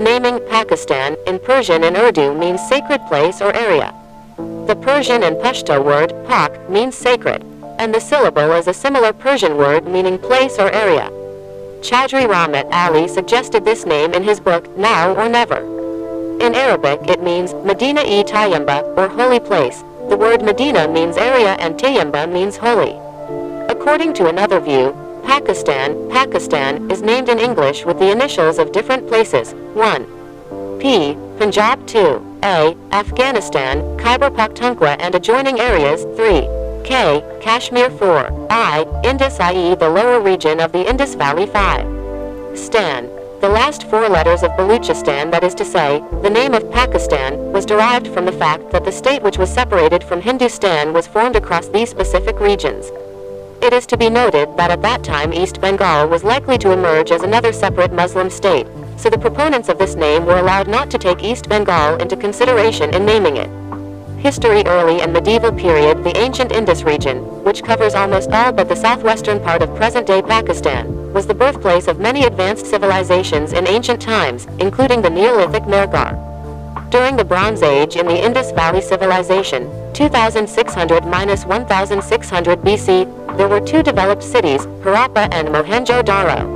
Naming Pakistan in Persian and Urdu means sacred place or area. The Persian and Pashto word Pak means sacred, and the syllable is a similar Persian word meaning place or area. Chaudhry Rahmat Ali suggested this name in his book Now or Never. In Arabic it means Medina-e-Tayyamba or holy place. The word Medina means area and Tayyamba means holy. According to another view, Pakistan is named in English with the initials of different places. 1. P. Punjab. 2. A. Afghanistan, Khyber Pakhtunkhwa and adjoining areas. 3. K. Kashmir. 4. I. Indus, i.e. the lower region of the Indus Valley. 5. Stan. The last four letters of Baluchistan, that is to say, the name of Pakistan, was derived from the fact that the state which was separated from Hindustan was formed across these specific regions. It is to be noted that at that time East Bengal was likely to emerge as another separate Muslim state, so the proponents of this name were allowed not to take East Bengal into consideration in naming it. History. Early and medieval period. The ancient Indus region, which covers almost all but the southwestern part of present-day Pakistan, was the birthplace of many advanced civilizations in ancient times, including the Neolithic Mehrgar. During the Bronze Age in the Indus Valley Civilization, 2600–1600 BC, there were two developed cities, Harappa and Mohenjo-Daro.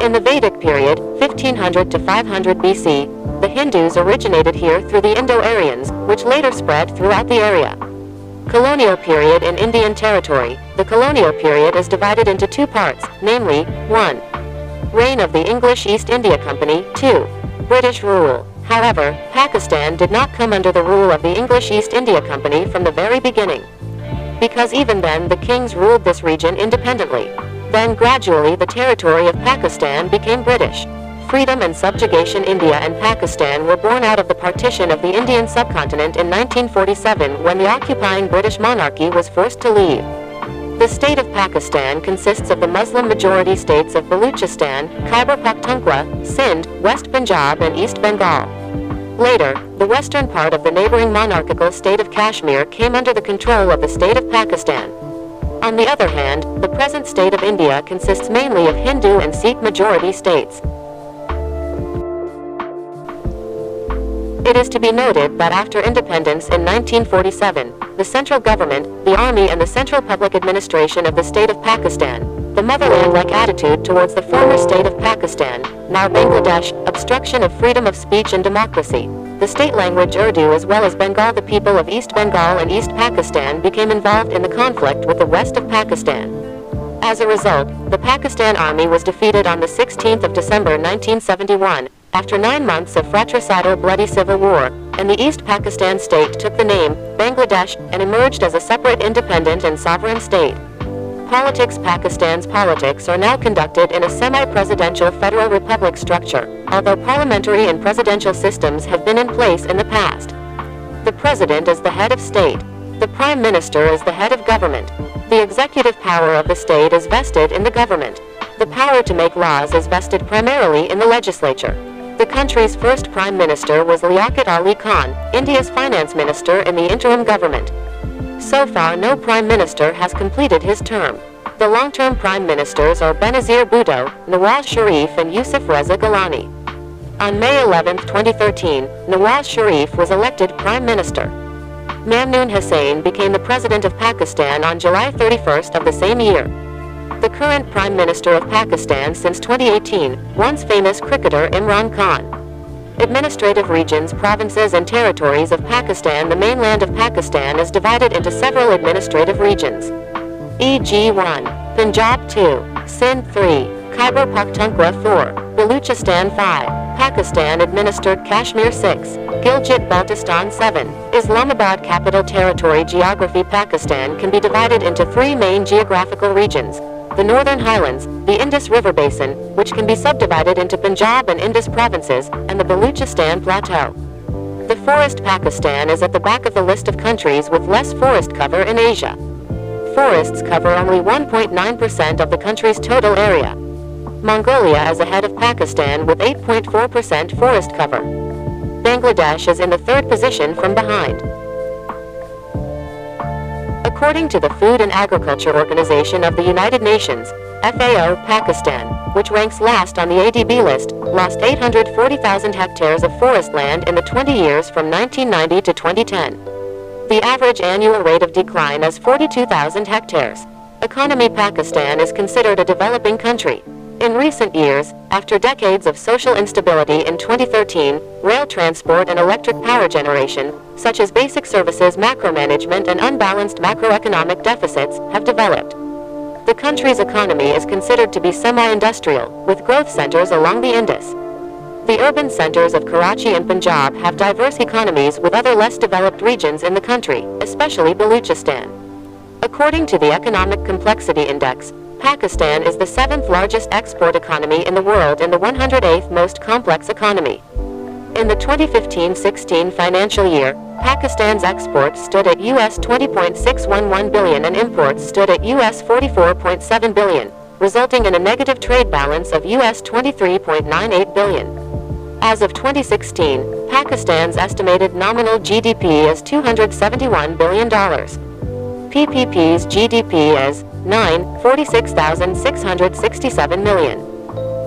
In the Vedic period, 1500 to 500 BC, the Hindus originated here through the Indo-Aryans, which later spread throughout the area. Colonial period in Indian territory. The colonial period is divided into two parts, namely, 1. Reign of the English East India Company, 2. British rule. However, Pakistan did not come under the rule of the English East India Company from the very beginning, because even then the kings ruled this region independently. Then gradually the territory of Pakistan became British. Freedom and subjugation. India and Pakistan were born out of the partition of the Indian subcontinent in 1947 when the occupying British monarchy was forced to leave. The state of Pakistan consists of the Muslim-majority states of Baluchistan, Khyber Pakhtunkhwa, Sindh, West Punjab and East Bengal. Later, the western part of the neighboring monarchical state of Kashmir came under the control of the state of Pakistan. On the other hand, the present state of India consists mainly of Hindu and Sikh-majority states. It is to be noted that after independence in 1947, the central government, the army and the central public administration of the state of Pakistan, the motherland-like attitude towards the former state of Pakistan, now Bangladesh, obstruction of freedom of speech and democracy, the state language Urdu as well as Bengal. The people of East Bengal and East Pakistan became involved in the conflict with the west of Pakistan. As a result, the Pakistan army was defeated on the 16th of December 1971, after 9 months of fratricidal bloody civil war, and the East Pakistan state took the name Bangladesh and emerged as a separate independent and sovereign state. Politics. Pakistan's politics are now conducted in a semi-presidential federal republic structure, although parliamentary and presidential systems have been in place in the past. The president is the head of state. The prime minister is the head of government. The executive power of the state is vested in the government. The power to make laws is vested primarily in the legislature. The country's first prime minister was Liaquat Ali Khan, India's finance minister in the interim government. So far no prime minister has completed his term. The long-term prime ministers are Benazir Bhutto, Nawaz Sharif and Yusuf Reza Gilani. On May 11, 2013, Nawaz Sharif was elected prime minister. Mamnoon Hussain became the president of Pakistan on July 31st of the same year. The current prime minister of Pakistan since 2018, once famous cricketer Imran Khan. Administrative regions, provinces and territories of Pakistan. The mainland of Pakistan is divided into several administrative regions, e.g. 1. Punjab 2, Sindh 3, Khyber Pakhtunkhwa 4, Baluchistan 5, Pakistan administered Kashmir 6, Gilgit-Baltistan 7, Islamabad Capital Territory. Geography. Pakistan can be divided into three main geographical regions: the Northern Highlands, the Indus River Basin, which can be subdivided into Punjab and Indus provinces, and the Baluchistan Plateau. The forest. Pakistan is at the back of the list of countries with less forest cover in Asia. Forests cover only 1.9% of the country's total area. Mongolia is ahead of Pakistan with 8.4% forest cover. Bangladesh is in the third position from behind. According to the Food and Agriculture Organization of the United Nations, FAO, Pakistan, which ranks last on the ADB list, lost 840,000 hectares of forest land in the 20 years from 1990 to 2010. The average annual rate of decline is 42,000 hectares. Economy: Pakistan is considered a developing country. In recent years, after decades of social instability, in 2013, rail transport and electric power generation, such as basic services macromanagement and unbalanced macroeconomic deficits, have developed. The country's economy is considered to be semi-industrial, with growth centers along the Indus. The urban centers of Karachi and Punjab have diverse economies with other less developed regions in the country, especially Baluchistan. According to the Economic Complexity Index, Pakistan is the 7th largest export economy in the world and the 108th most complex economy. In the 2015-16 financial year, Pakistan's exports stood at US $20.611 billion and imports stood at US $44.7 billion, resulting in a negative trade balance of US $23.98 billion. As of 2016, Pakistan's estimated nominal GDP is $271 billion. PPP's GDP is $46,667 million.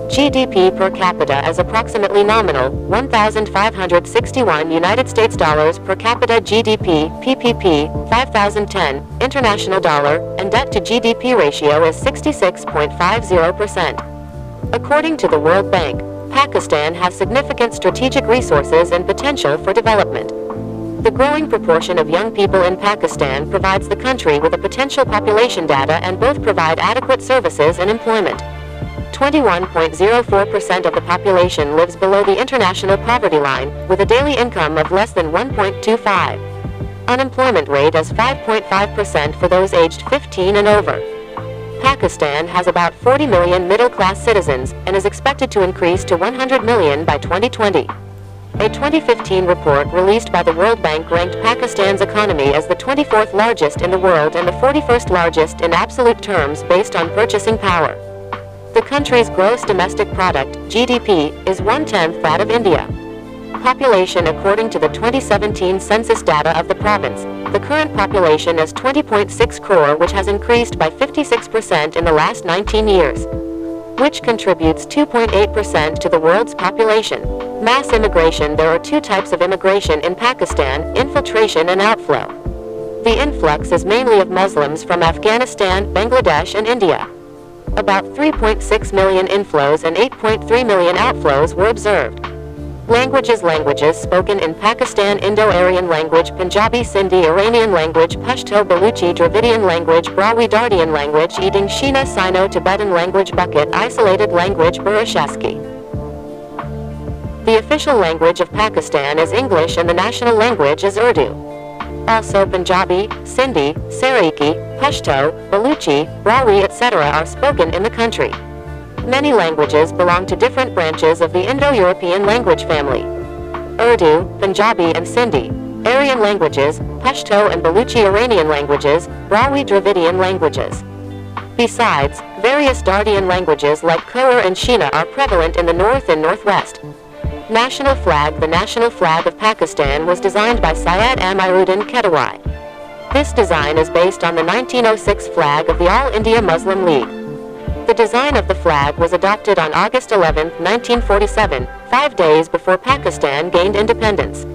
GDP per capita is approximately nominal, $1,561 United States dollars per capita. GDP, PPP, 5,010, international dollar, and debt to GDP ratio is 66.50%. According to the World Bank, Pakistan has significant strategic resources and potential for development. The growing proportion of young people in Pakistan provides the country with a potential population data and both provide adequate services and employment. 21.04% of the population lives below the international poverty line, with a daily income of less than 1.25. Unemployment rate is 5.5% for those aged 15 and over. Pakistan has about 40 million middle-class citizens and is expected to increase to 100 million by 2020. A 2015 report released by the World Bank ranked Pakistan's economy as the 24th largest in the world and the 41st largest in absolute terms based on purchasing power. The country's gross domestic product, GDP, is 1/10 that of India. Population: according to the 2017 census data of the province, the current population is 20.6 crore, which has increased by 56% in the last 19 years, which contributes 2.8% to the world's population. Mass immigration: there are two types of immigration in Pakistan, infiltration and outflow. The influx is mainly of Muslims from Afghanistan, Bangladesh and India. About 3.6 million inflows and 8.3 million outflows were observed. Languages spoken in Pakistan: Indo-Aryan language, Punjabi, Sindhi, Iranian language, Pashto, Baluchi, Dravidian language, Brahui, Dardian language, Eating, Shina, Sino-Tibetan language, Bucket, isolated language, Burushaski. The official language of Pakistan is English and the national language is Urdu. Also Punjabi, Sindhi, Saraiki, Pashto, Baluchi, Brahui, etc. are spoken in the country. Many languages belong to different branches of the Indo-European language family. Urdu, Punjabi and Sindhi, Aryan languages, Pashto and Baluchi, Iranian languages, Brahui, Dravidian languages. Besides, various Dardian languages like Khowar and Shina are prevalent in the north and northwest. National flag: the national flag of Pakistan was designed by Syed Amiruddin Kedawai. This design is based on the 1906 flag of the All India Muslim League. The design of the flag was adopted on August 11, 1947, 5 days before Pakistan gained independence.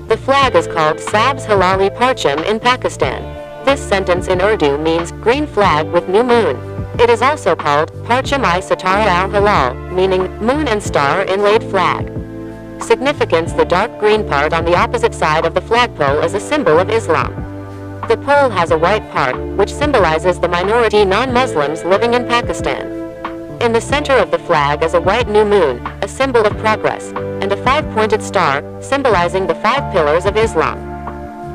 The flag is called Sabz Halali Parcham in Pakistan. This sentence in Urdu means green flag with new moon. It is also called Parcham-i-Sitara al-Halal, meaning moon and star inlaid flag. Significance: the dark green part on the opposite side of the flagpole is a symbol of Islam. The pole has a white part, which symbolizes the minority non-Muslims living in Pakistan. In the center of the flag is a white new moon, a symbol of progress, and a 5-pointed star, symbolizing the 5 pillars of Islam.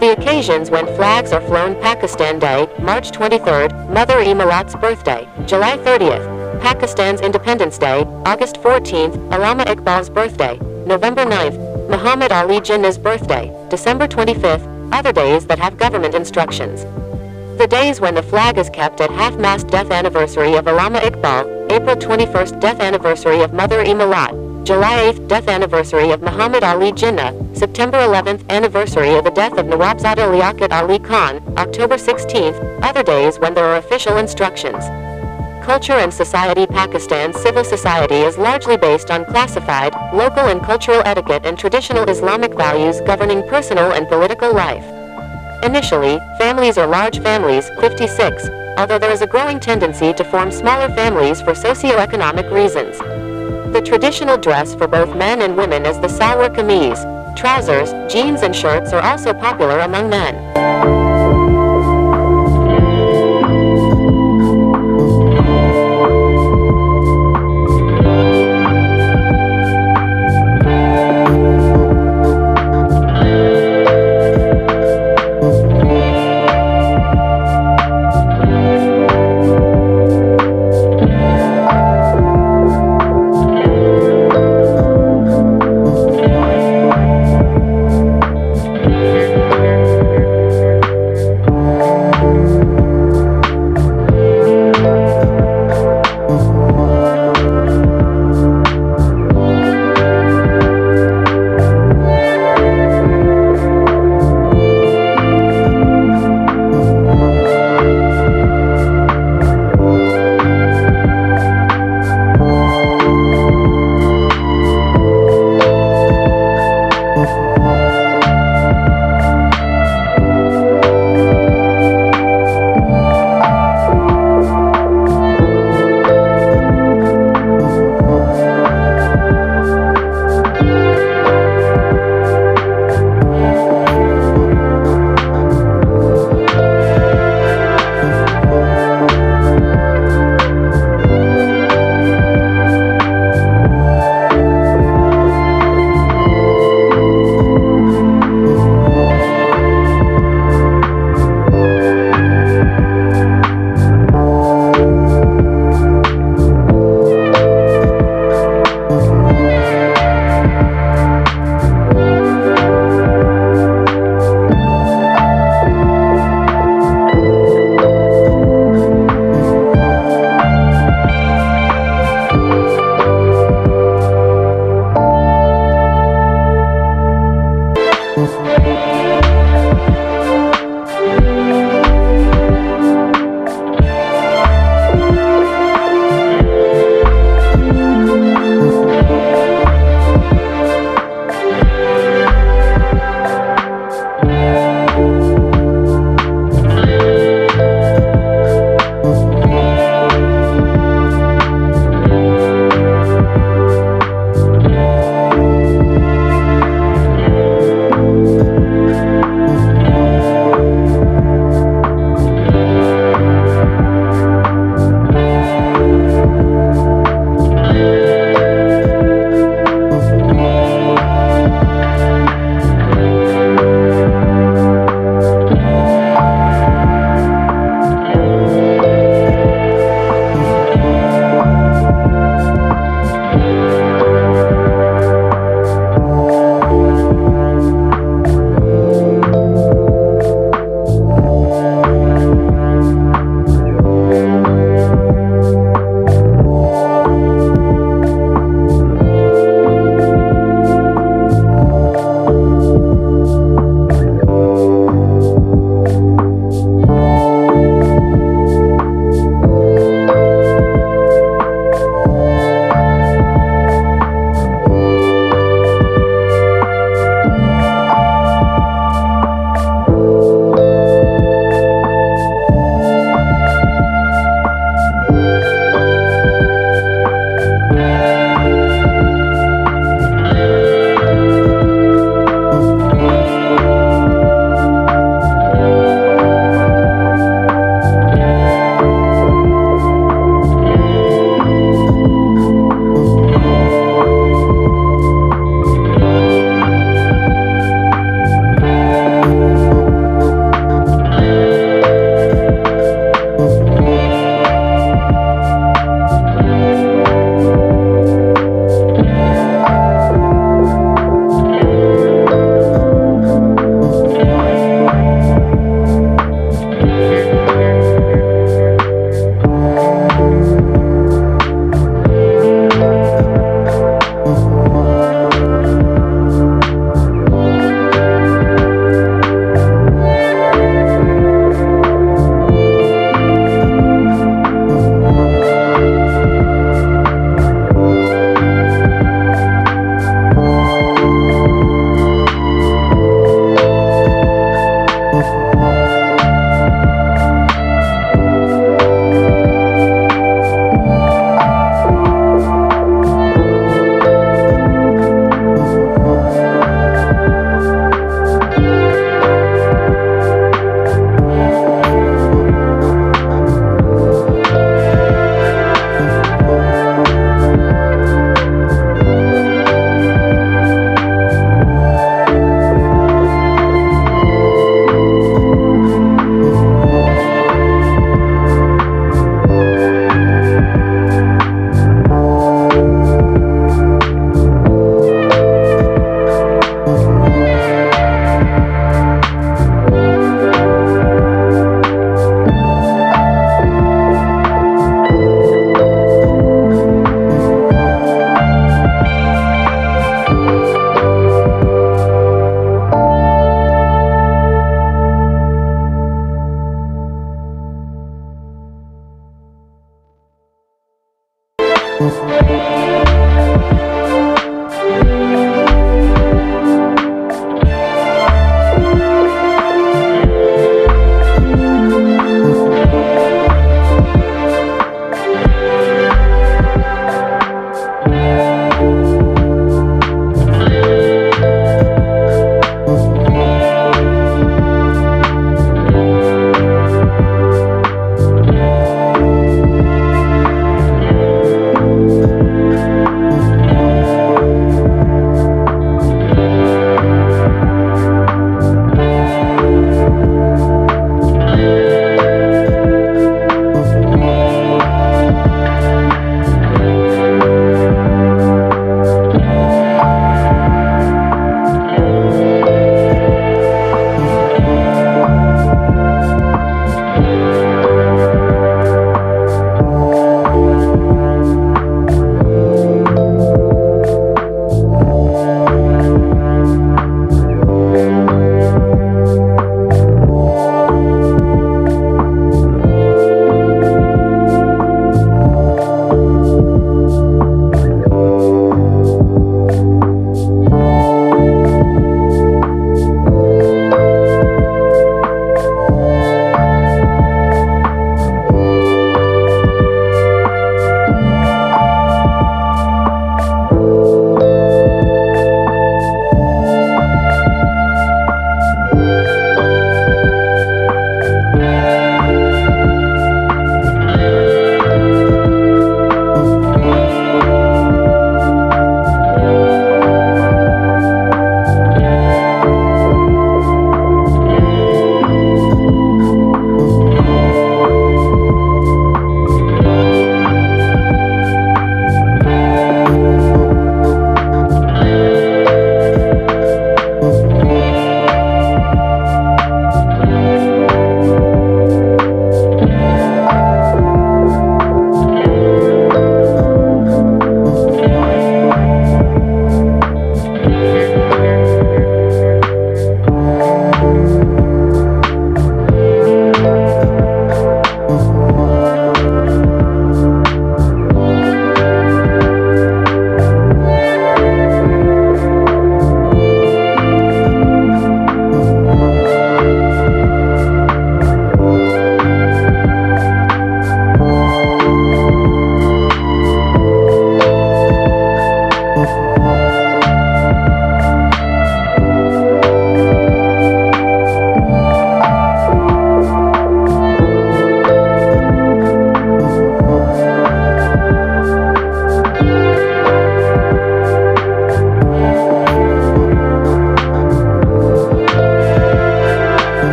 The occasions when flags are flown: Pakistan Day, March 23rd, Mother-e-Millat's birthday, July 30th, Pakistan's Independence Day, August 14th, Allama Iqbal's birthday, November 9th, Muhammad Ali Jinnah's birthday, December 25th, other days that have government instructions. The days when the flag is kept at half-mast: death anniversary of Allama Iqbal, April 21st, death anniversary of Mother-e-Millat, July 8th, death anniversary of Muhammad Ali Jinnah, September 11th, anniversary of the death of Nawabzada Liaquat Ali Khan, October 16th, other days when there are official instructions. culture and society. Pakistan's civil society is largely based on classified, local and cultural etiquette and traditional Islamic values governing personal and political life. Initially, families are large families, 56, although there is a growing tendency to form smaller families for socio-economic reasons. The traditional dress for both men and women is the salwar kameez. Trousers, jeans and shirts are also popular among men.